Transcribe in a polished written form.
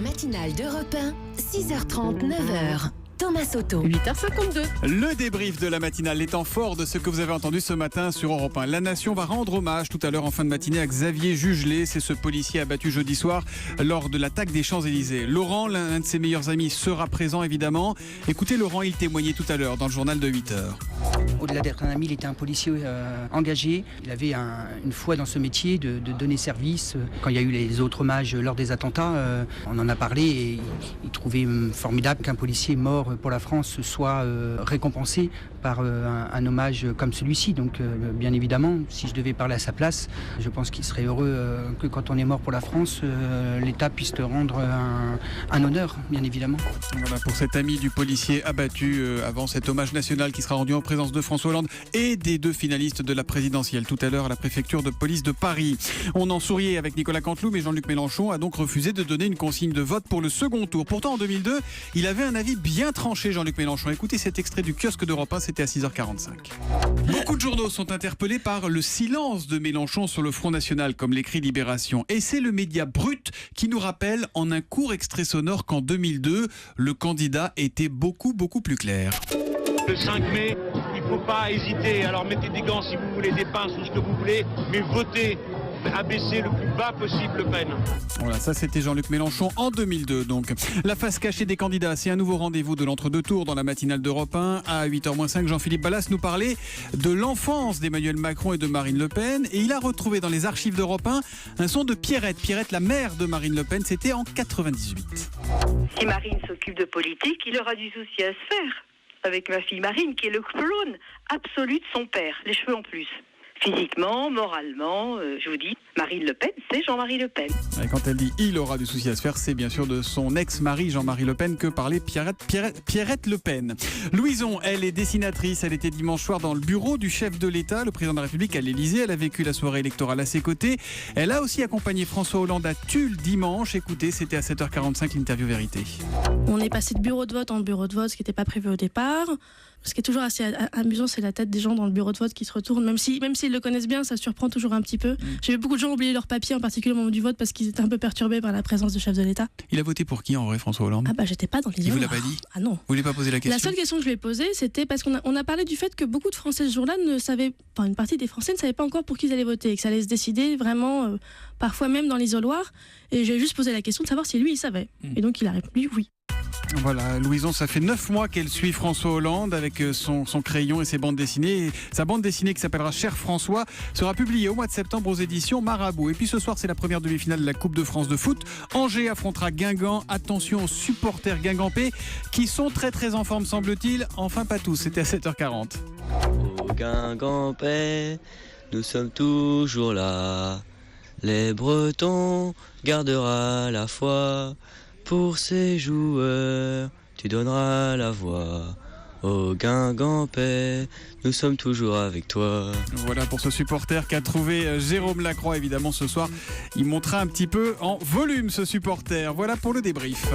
matinale d'Europe 1, 6h30, 9h. Thomas Soto. 8h52. Le débrief de la matinale, les temps forts de ce que vous avez entendu ce matin sur Europe 1. La Nation va rendre hommage tout à l'heure en fin de matinée à Xavier Jugelé. C'est ce policier abattu jeudi soir lors de l'attaque des Champs-Élysées. Laurent, l'un de ses meilleurs amis, sera présent évidemment. Écoutez Laurent, il témoignait tout à l'heure dans le journal de 8h. Au-delà d'être un ami, il était un policier engagé. Il avait une foi dans ce métier de donner service. Quand il y a eu les autres hommages lors des attentats, on en a parlé et il trouvait formidable qu'un policier mort pour la France soit récompensé par un hommage comme celui-ci. Donc bien évidemment, si je devais parler à sa place, je pense qu'il serait heureux que quand on est mort pour la France, l'État puisse te rendre un honneur, bien évidemment. Voilà pour cet ami du policier abattu avant cet hommage national qui sera rendu en présence de François Hollande et des deux finalistes de la présidentielle tout à l'heure à la préfecture de police de Paris. On en souriait avec Nicolas Canteloup, mais Jean-Luc Mélenchon a donc refusé de donner une consigne de vote pour le second tour. Pourtant en 2002, il avait un avis bien tranché, Jean-Luc Mélenchon. Écoutez cet extrait du kiosque d'Europe 1, c'était à 6h45. Beaucoup de journaux sont interpellés par le silence de Mélenchon sur le Front National, comme l'écrit Libération. Et c'est le média Brut qui nous rappelle en un court extrait sonore qu'en 2002, le candidat était beaucoup plus clair. Le 5 mai, il ne faut pas hésiter. Alors mettez des gants si vous voulez, des pinces ou ce que vous voulez, mais votez. Abaisser le plus bas possible Le Pen. Voilà, ça c'était Jean-Luc Mélenchon en 2002 donc. La face cachée des candidats, c'est un nouveau rendez-vous de l'entre-deux tours dans la matinale d'Europe 1. À 8h-5, Jean-Philippe Ballas nous parlait de l'enfance d'Emmanuel Macron et de Marine Le Pen. Et il a retrouvé dans les archives d'Europe 1 un son de Pierrette. Pierrette, la mère de Marine Le Pen, c'était en 98. Si Marine s'occupe de politique, il aura du souci à se faire. Avec ma fille Marine, qui est le clone absolu de son père, les cheveux en plus. Physiquement, moralement, je vous dis, Marine Le Pen, c'est Jean-Marie Le Pen. Et quand elle dit « il aura du souci à se faire », c'est bien sûr de son ex-mari Jean-Marie Le Pen que parlait Pierrette Le Pen. Louison, elle est dessinatrice. Elle était dimanche soir dans le bureau du chef de l'État, le président de la République, à l'Élysée. Elle a vécu la soirée électorale à ses côtés. Elle a aussi accompagné François Hollande à Tulle dimanche. Écoutez, c'était à 7h45, l'interview vérité. On est passé de bureau de vote en bureau de vote, ce qui n'était pas prévu au départ. Ce qui est toujours assez amusant, c'est la tête des gens dans le bureau de vote qui se retournent. Même s'ils le connaissent bien, ça surprend toujours un petit peu. J'ai vu beaucoup de gens oublier leur papier, en particulier au moment du vote, parce qu'ils étaient un peu perturbés par la présence du chef de l'État. Il a voté pour qui en vrai, François Hollande ? Ah bah j'étais pas dans les Il vous l'a pas dit ? Ah non. Vous voulez pas poser la question ? La seule question que je lui ai posée, c'était parce qu'on a parlé du fait que beaucoup de Français ce jour-là une partie des Français ne savaient pas encore pour qui ils allaient voter, et que ça allait se décider vraiment, parfois même dans l'isoloir. Et j'ai juste posé la question de savoir si lui il savait. Et donc il a répondu oui. Voilà, Louison, ça fait 9 mois qu'elle suit François Hollande avec son crayon et ses bandes dessinées. Et sa bande dessinée qui s'appellera Cher François sera publiée au mois de septembre aux éditions Marabout. Et puis ce soir, c'est la première demi-finale de la Coupe de France de foot. Angers affrontera Guingamp. Attention aux supporters guingampais qui sont très en forme, semble-t-il. Enfin, pas tous, c'était à 7h40. Au Guingampais, nous sommes toujours là. Les Bretons gardera la foi. Pour ces joueurs, tu donneras la voix. Au Guingampais, nous sommes toujours avec toi. Voilà pour ce supporter qu'a trouvé Jérôme Lacroix, évidemment, ce soir. Il montera un petit peu en volume, ce supporter. Voilà pour le débrief.